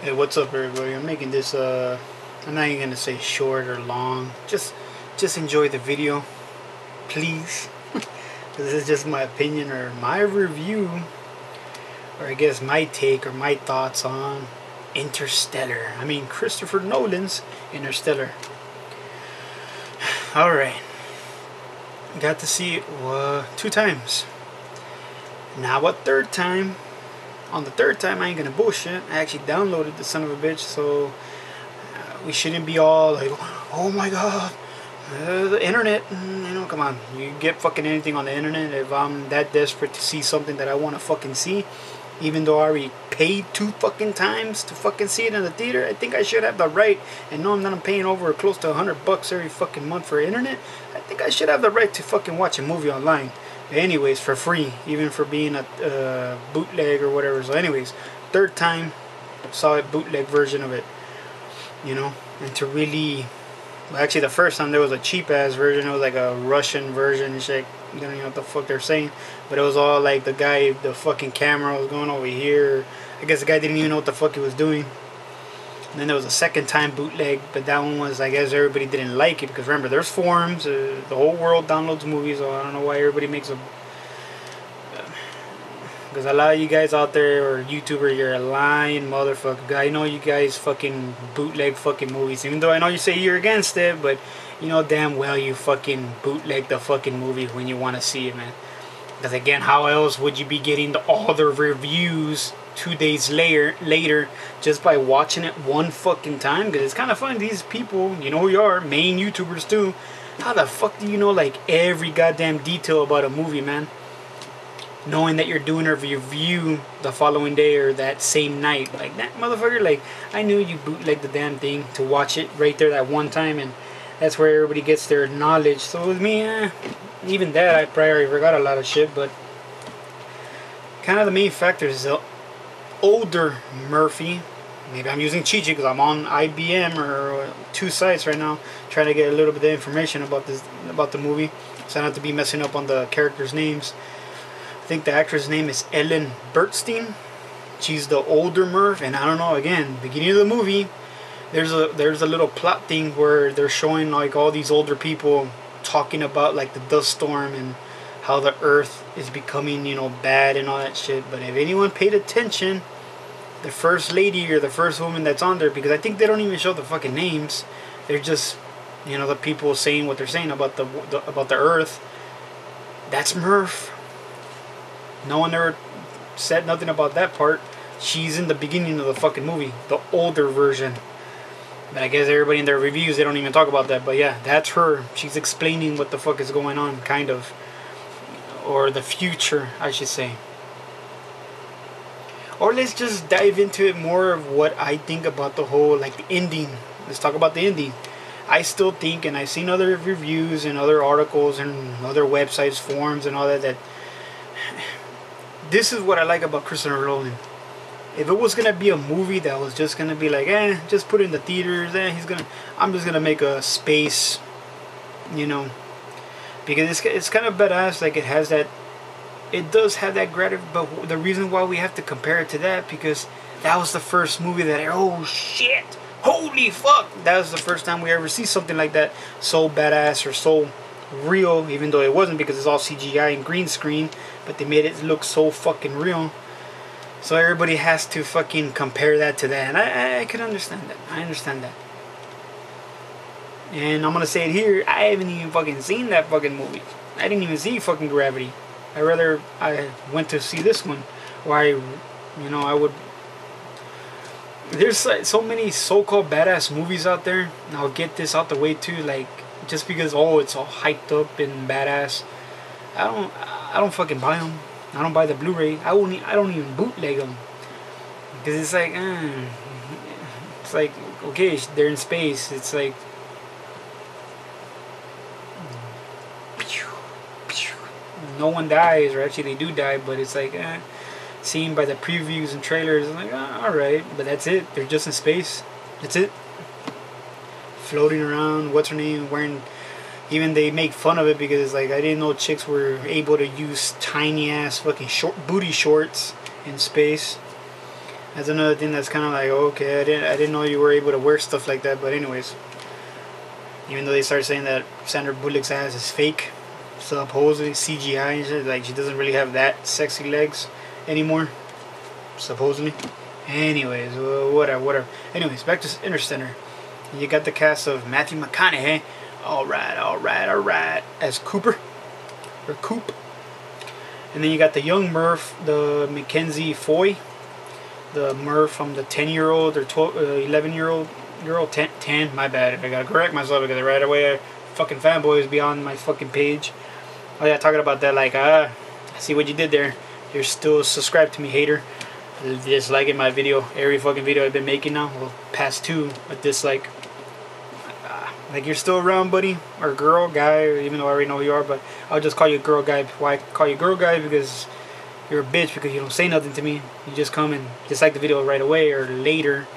Hey, what's up, everybody? I'm making this I'm not even gonna say short or long. Just enjoy the video, please. This is just my opinion or my review, or I guess my take or my thoughts on Interstellar. I mean, Christopher Nolan's Interstellar. Alright. Got to see it 2 times. Now a third time. On the third time, I ain't gonna bullshit. I actually downloaded the son of a bitch, so we shouldn't be all like, oh my god, the internet. You know, come on. You get fucking anything on the internet. If I'm that desperate to see something that I want to fucking see, even though I already paid 2 fucking times to fucking see it in the theater, I think I should have the right. And knowing that I'm paying over close to $100 every fucking month for internet, I think I should have the right to fucking watch a movie online. Anyways, for free, even for being a bootleg or whatever. So anyways, third time, saw a bootleg version of it, you know. And to really, well, actually the first time there was a cheap ass version. It was like a Russian version and shit. You don't even know what the fuck they're saying, but it was all like the guy, the fucking camera was going over here. I guess the guy didn't even know what the fuck he was doing. And then there was a second time bootleg, but that one was, I guess everybody didn't like it, because remember, there's forums, the whole world downloads movies, so I don't know why everybody makes a, because a lot of you guys out there, or YouTuber, you're a lying motherfucker. I know you guys fucking bootleg fucking movies, even though I know you say you're against it, but you know damn well you fucking bootleg the fucking movie when you want to see it, man. Because again, how else would you be getting all the reviews 2 days later just by watching it one fucking time? Because it's kind of fun. These people, you know who you are, main YouTubers too. How the fuck do you know like every goddamn detail about a movie, man? Knowing that you're doing a review the following day or that same night. Like that motherfucker, like I knew you bootlegged the damn thing to watch it right there that one time, and that's where everybody gets their knowledge. So with me, even that I probably forgot a lot of shit, but kind of the main factor is the older Murphy. Maybe I'm using cheat sheet because I'm on IBM or 2 sites right now trying to get a little bit of information about the movie, so I don't have to be messing up on the characters' names. I think the actress' name is Ellen Burstyn. She's the older Murph, and I don't know, again, beginning of the movie, there's a little plot thing where they're showing like all these older people talking about like the dust storm and how the earth is becoming, you know, bad and all that shit. But if anyone paid attention, the first lady or the first woman that's on there, because I think they don't even show the fucking names, they're just, you know, the people saying what they're saying about the earth. That's Murph. No one ever said nothing about that part. She's in the beginning of the fucking movie, the older version. But I guess everybody in their reviews, they don't even talk about that. But yeah, that's her. She's explaining what the fuck is going on, kind of. Or the future, I should say. Or let's just dive into it more of what I think about the whole, like, the ending. Let's talk about the ending. I still think, and I've seen other reviews and other articles and other websites, forums and all that, that this is what I like about Christopher Nolan. If it was gonna be a movie that was just gonna be like, just put it in the theaters, I'm just gonna make a space, you know, because it's kind of badass. Like it does have that but the reason why we have to compare it to that, because that was the first movie that oh shit, holy fuck, that was the first time we ever see something like that, so badass or so real, even though it wasn't, because it's all CGI and green screen, but they made it look so fucking real. So everybody has to fucking compare that to that, and I can understand that. I understand that. And I'm gonna say it here, I haven't even fucking seen that fucking movie. I didn't even see fucking Gravity. I went to see this one, where I would. There's like so many so-called badass movies out there, and I'll get this out the way too, like, just because it's all hyped up and badass, I don't fucking buy them. I don't buy the Blu-ray. I don't even bootleg them, because it's like okay, they're in space. It's like no one dies, or actually they do die, but it's like seen by the previews and trailers, I'm like, alright, but that's it. They're just in space. That's it. Floating around. What's her name? Wearing. Even they make fun of it because like I didn't know chicks were able to use tiny ass fucking booty shorts in space. That's another thing that's kind of like, okay, I didn't know you were able to wear stuff like that. But anyways, even though they started saying that Sandra Bullock's ass is fake, supposedly CGI and shit, like she doesn't really have that sexy legs anymore, supposedly. Anyways, whatever. Anyways, back to Interstellar. You got the cast of Matthew McConaughey, alright, as Cooper, or Coop. And then you got the young Murph, the Mackenzie Foy, the Murph from the 10-year-old or 11-year-old, 10, my bad, I gotta correct myself because right away fucking fanboys be on my fucking page. Oh yeah, talking about that, like, I see what you did there. You're still subscribed to me, hater. Disliking my video, every fucking video I've been making now, well, past 2, a dislike. Like, you're still around, buddy, or girl, guy, or even though I already know who you are, but I'll just call you girl guy. Why call you girl guy? Because you're a bitch, because you don't say nothing to me. You just come and dislike the video right away or later.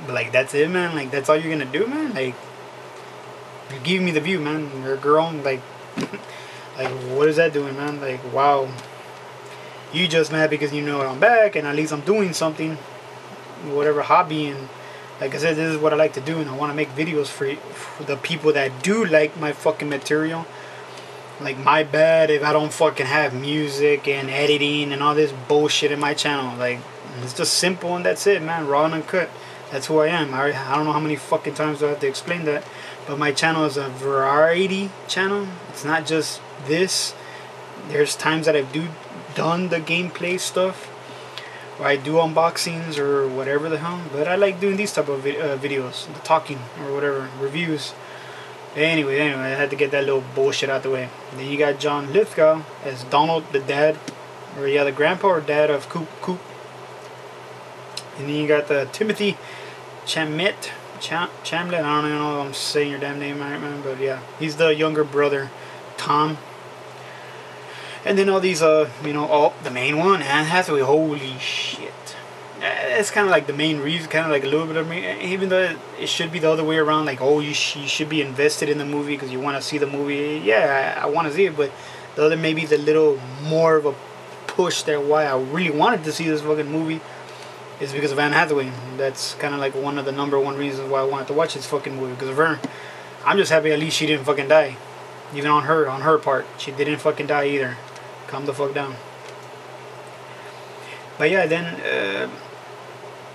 But like, that's it, man. Like, that's all you're gonna do, man. Like, you're giving me the view, man. You're a girl, like like, what is that doing, man? Like, wow. You just mad because you know I'm back and at least I'm doing something, whatever hobby. And like I said, this is what I like to do, and I want to make videos for the people that do like my fucking material. Like, my bad if I don't fucking have music and editing and all this bullshit in my channel. Like, it's just simple and that's it, man. Raw and uncut. That's who I am. I don't know how many fucking times do I have to explain that, but my channel is a variety channel. It's not just this. There's times that I've done the gameplay stuff, or I do unboxings or whatever the hell, but I like doing these type of videos, the talking or whatever, reviews. Anyway, I had to get that little bullshit out the way. Then you got John Lithgow as Donald, the dad, or yeah, the grandpa or dad of Coop. And then you got the Timothy Chamlet. I don't even know if I'm saying your damn name right, man, but yeah, he's the younger brother, Tom. And then all these, oh, the main one, Anne Hathaway. Holy shit. That's kind of like the main reason, kind of like a little bit of me, even though it should be the other way around, like, oh, you should be invested in the movie because you want to see the movie. Yeah, I want to see it, but the other, maybe the little more of a push that why I really wanted to see this fucking movie is because of Anne Hathaway. That's kind of like one of the #1 reasons why I wanted to watch this fucking movie, because of her. I'm just happy at least she didn't fucking die. Even on her part, she didn't fucking die either. Calm the fuck down. But yeah, then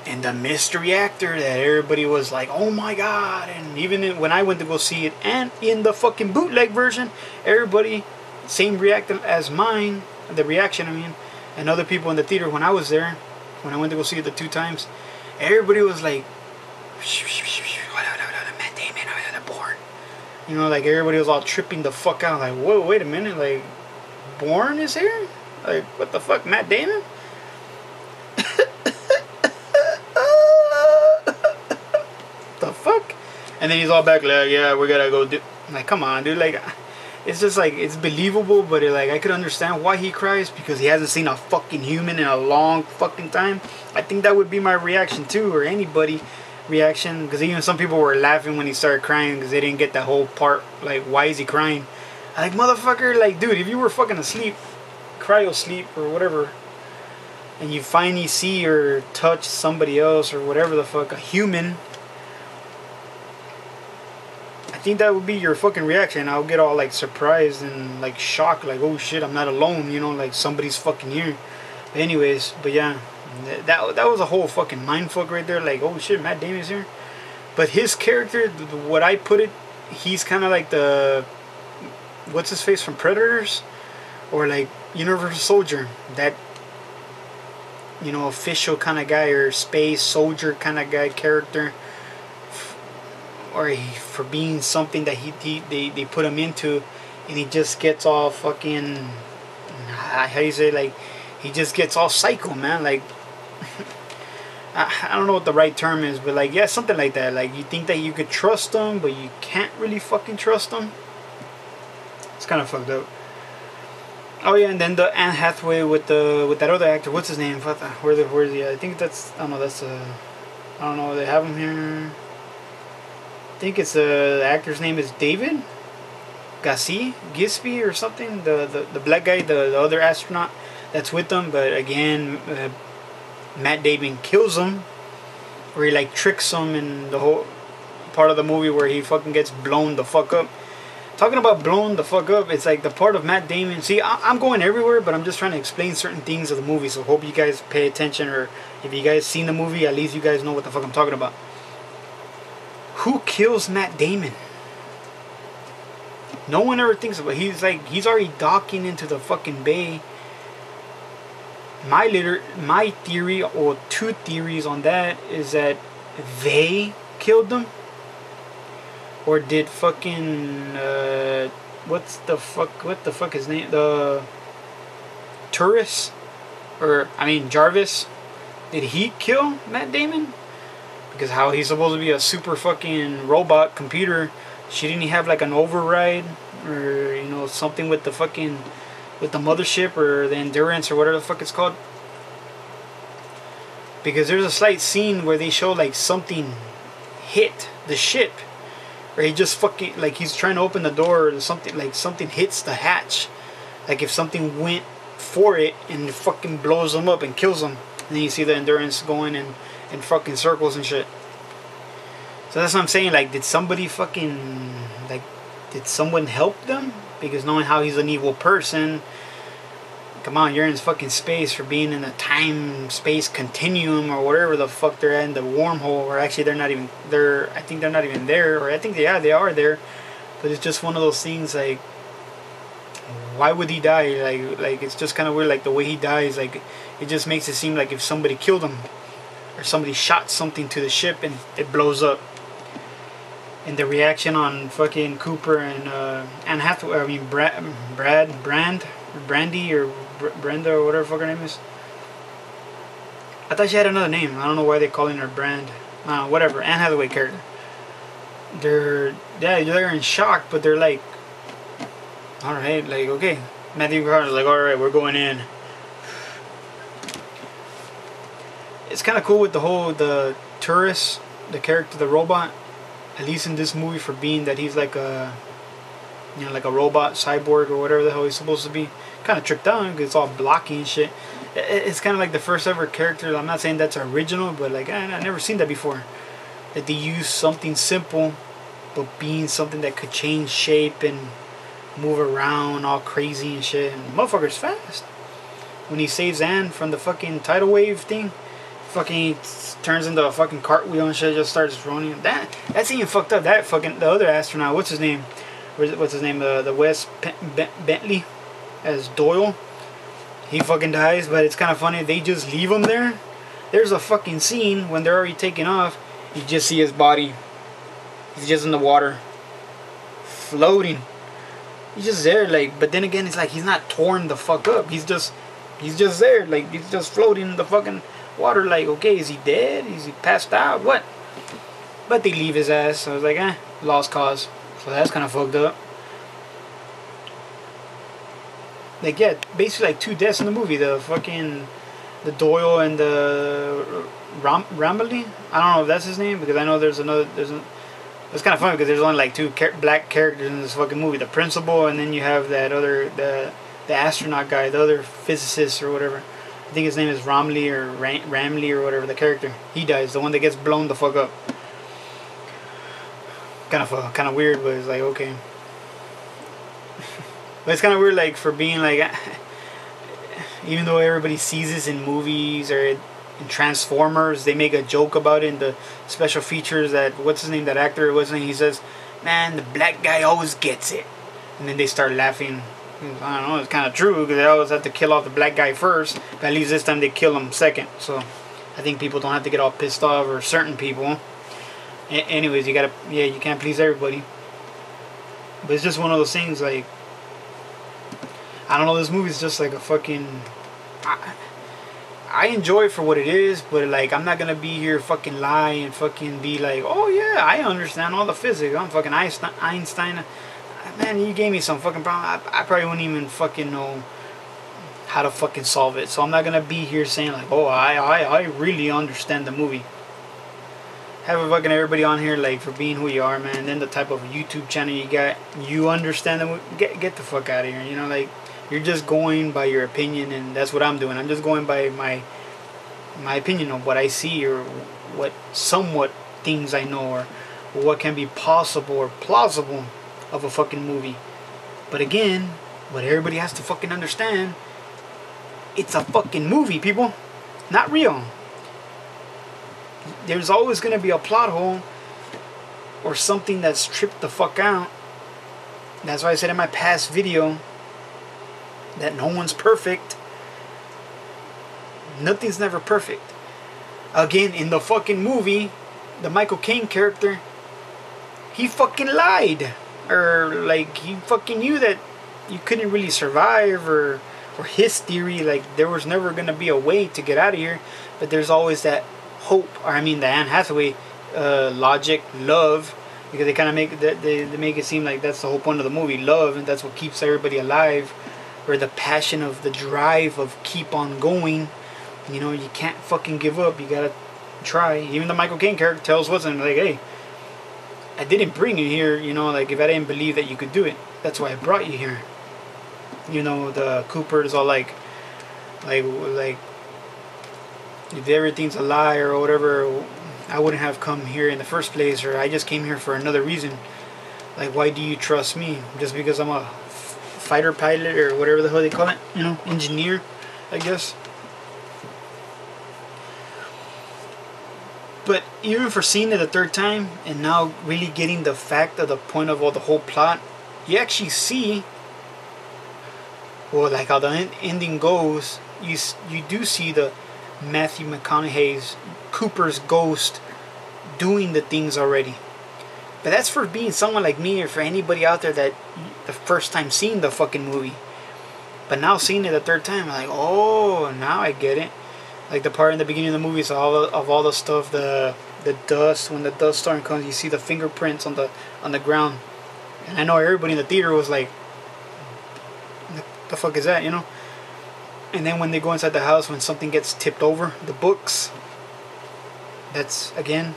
and the mystery actor that everybody was like, oh my god, and even when I went to go see it, and in the fucking bootleg version, everybody same reacted as mine, the reaction I mean, and other people in the theater when I was there, when I went to go see it the 2 times, everybody was like, Matt Damon, Bourne. You know, like, everybody was all tripping the fuck out, like, whoa, wait a minute, like, Bourne is here? Like, what the fuck, Matt Damon? The fuck? And then he's all back like, yeah, we gotta go do. Like, come on, dude. Like, it's just like, it's believable, but like, I could understand why he cries, because he hasn't seen a fucking human in a long fucking time. I think that would be my reaction too, or anybody reaction, because even some people were laughing when he started crying because they didn't get that whole part. Like, why is he crying? Like, motherfucker, like, dude, if you were fucking asleep, cryo sleep or whatever, and you finally see or touch somebody else or whatever the fuck, a human, I think that would be your fucking reaction. I'll get all like surprised and like shocked, like, oh shit, I'm not alone, you know, like somebody's fucking here. But anyways, but yeah, that was a whole fucking mindfuck right there. Like, oh shit, Matt Damon's here. But his character, what I put it, he's kind of like the, what's his face from Predators, or like Universal Soldier, that, you know, official kind of guy, or space soldier kind of guy character, or for being something that they put him into, and he just gets all fucking, how do you say, like, he just gets all psycho, man. Like, I don't know what the right term is, but like, yeah, something like that. Like, you think that you could trust him, but you can't really fucking trust him. It's kind of fucked up. Oh yeah, and then the Anne Hathaway with that other actor. What's his name? Where's he? I think that's, I don't know. That's I don't know. They have him here. I think it's the actor's name is David Gisby or something. The black guy, the other astronaut that's with them. But again, Matt Damon kills him, or he like tricks him in the whole part of the movie where he fucking gets blown the fuck up. Talking about blown the fuck up, it's like the part of Matt Damon. See, I'm going everywhere, but I'm just trying to explain certain things of the movie. So hope you guys pay attention, or if you guys seen the movie, at least you guys know what the fuck I'm talking about. Who kills Matt Damon? No one ever thinks about it. He's already docking into the fucking bay. My theory, or two theories on that, is that they killed them. Or did fucking what the fuck his name, the tourist, or I mean Jarvis, did he kill Matt Damon? Because how he's supposed to be a super fucking robot computer, shouldn't he have like an override, or you know, something with the fucking, with the mothership or the Endurance or whatever the fuck it's called? Because there's a slight scene where they show like something hit the ship, or he just fucking, like he's trying to open the door, or something, like something hits the hatch, like if something went for it and it fucking blows them up and kills them. And then you see the Endurance going in fucking circles and shit. So that's what I'm saying, like did somebody fucking, like did someone help them? Because knowing how he's an evil person, come on, you're in fucking space for being in a time-space continuum or whatever the fuck they're at, in the wormhole, or actually they're not even there. I think they're not even there, or I think they are there, but it's just one of those things, like why would he die? Like it's just kind of weird, like the way he dies, like it just makes it seem like if somebody killed him, or somebody shot something to the ship and it blows up. And the reaction on fucking Cooper and Anne Hathaway, I mean Brandy or Brenda or whatever the fuck her name is. I thought she had another name. I don't know why they're calling her Brand. Whatever, Anne Hathaway character. They're in shock, but they're like, all right, like okay. Matthew McConaughey's like, all right, we're going in. It's kind of cool with the tourist, the character, the robot. At least in this movie, for being that he's like a, you know, like a robot cyborg or whatever the hell he's supposed to be. Kind of tricked out because it's all blocky and shit. It's kind of like the first ever character. I'm not saying that's original, but like I've never seen that before. That they use something simple, but being something that could change shape and move around all crazy and shit. And the motherfucker's fast. When he saves Anne from the fucking tidal wave thing, fucking turns into a fucking cartwheel and shit, just starts running. That's even fucked up. That fucking, the other astronaut, what's his name? The Wes Bentley as Doyle. He fucking dies, but it's kind of funny. They just leave him there. There's a fucking scene when they're already taking off. You just see his body. He's just in the water, floating. He's just there, like. But then again, it's like he's not torn the fuck up. He's just there, like he's just floating in the fucking water. Like, okay, is he dead? Is he passed out? What? But they leave his ass. So I was like, lost cause. So that's kind of fucked up. Like, yeah, basically like two deaths in the movie. The Doyle and the Ramley. I don't know if that's his name, because I know it's kind of funny because there's only like two black characters in this fucking movie. The principal, and then you have that other, the astronaut guy, the other physicist or whatever. I think his name is Ramley or Ramley or whatever, the character. He dies, the one that gets blown the fuck up. Kind of weird, but it's like, okay. But it's kind of weird, like, for being like, even though everybody sees this in movies or in Transformers, they make a joke about it in the special features. That, what's his name, that actor, he says, man, the black guy always gets it. And then they start laughing. I don't know, it's kind of true, because they always have to kill off the black guy first, but at least this time they kill him second. So I think people don't have to get all pissed off, or certain people. Anyways, you can't please everybody. But it's just one of those things, like, I don't know, this movie's just like a fucking, I enjoy it for what it is, but like, I'm not gonna be here fucking lie and fucking be like, oh yeah, I understand all the physics, I'm fucking Einstein. Man, you gave me some fucking problem. I probably wouldn't even fucking know how to fucking solve it. So I'm not gonna be here saying like, oh, I really understand the movie. Have a fucking everybody on here like for being who you are, man. And then the type of YouTube channel you got, you understand the movie. Get the fuck out of here. You know, like, you're just going by your opinion, and that's what I'm doing. I'm just going by my opinion of what I see, or what somewhat things I know, or what can be possible or plausible of a fucking movie. But again, what everybody has to fucking understand, it's a fucking movie, people, not real. There's always gonna be a plot hole or something that's tripped the fuck out. That's why I said in my past video that no one's perfect. Nothing's never perfect. Again, in the fucking movie, the Michael Caine character, he fucking lied. Or like he fucking knew that you couldn't really survive, or his theory, like there was never gonna be a way to get out of here, but there's always that hope, or I mean the Anne Hathaway logic, love, because they kind of make they make it seem like that's the whole point of the movie, love, and that's what keeps everybody alive, or the passion of the drive of keep on going. You know, you can't fucking give up, you gotta try. Even the Michael Caine character tells Watson, like, hey, I didn't bring you here, you know, like if I didn't believe that you could do it, that's why I brought you here. You know, the Cooper's all like if everything's a lie or whatever, I wouldn't have come here in the first place, or I just came here for another reason. Like, why do you trust me? Just because I'm a fighter pilot or whatever the hell they call it, you know, engineer, I guess. But even for seeing it a third time and now really getting the fact of the point of all the whole plot, you actually see, well, like how the ending goes, you do see the Matthew McConaughey's Cooper's ghost doing the things already. But that's for being someone like me, or for anybody out there that the first time seeing the fucking movie. But now seeing it a third time, I'm like, oh, now I get it. Like the part in the beginning of the movie is all the stuff, the dust. When the dust storm comes, you see the fingerprints on the ground, and I know everybody in the theater was like, "The fuck is that?" You know. And then when they go inside the house, when something gets tipped over, the books. That's again,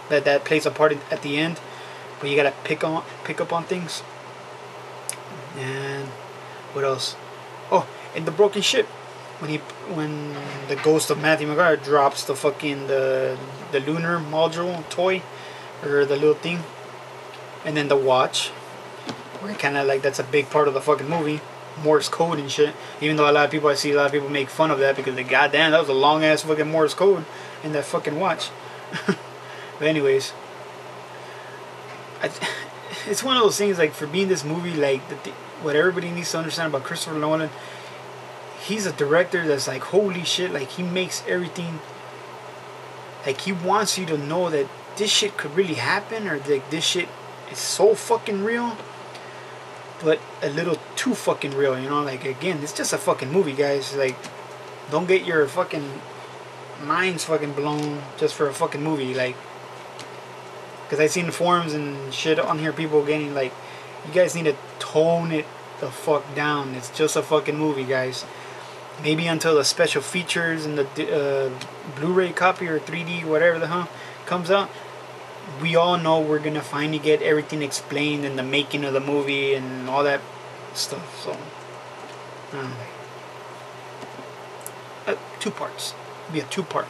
that plays a part at the end, but you gotta pick up on things. And what else? Oh, and the broken ship. When the ghost of Matthew McConaughey drops the fucking the lunar module toy, or the little thing, and then the watch, where kind of like that's a big part of the fucking movie, Morse code and shit. Even though I see a lot of people make fun of that, because the goddamn, that was a long ass fucking Morse code in that fucking watch. But anyways, it's one of those things, like for being this movie, like what everybody needs to understand about Christopher Nolan. He's a director that's like, holy shit, like he makes everything, like he wants you to know that this shit could really happen, or like this shit is so fucking real, but a little too fucking real, you know. Like again, it's just a fucking movie, guys. Like, don't get your fucking minds fucking blown just for a fucking movie. Like, because I seen forums and shit on here, people getting like, you guys need to tone it the fuck down. It's just a fucking movie, guys. Maybe until the special features and the Blu-ray copy or 3D, whatever the hell, comes out, we all know we're gonna finally get everything explained in the making of the movie and all that stuff. So, 2 parts. It'll be a 2-part.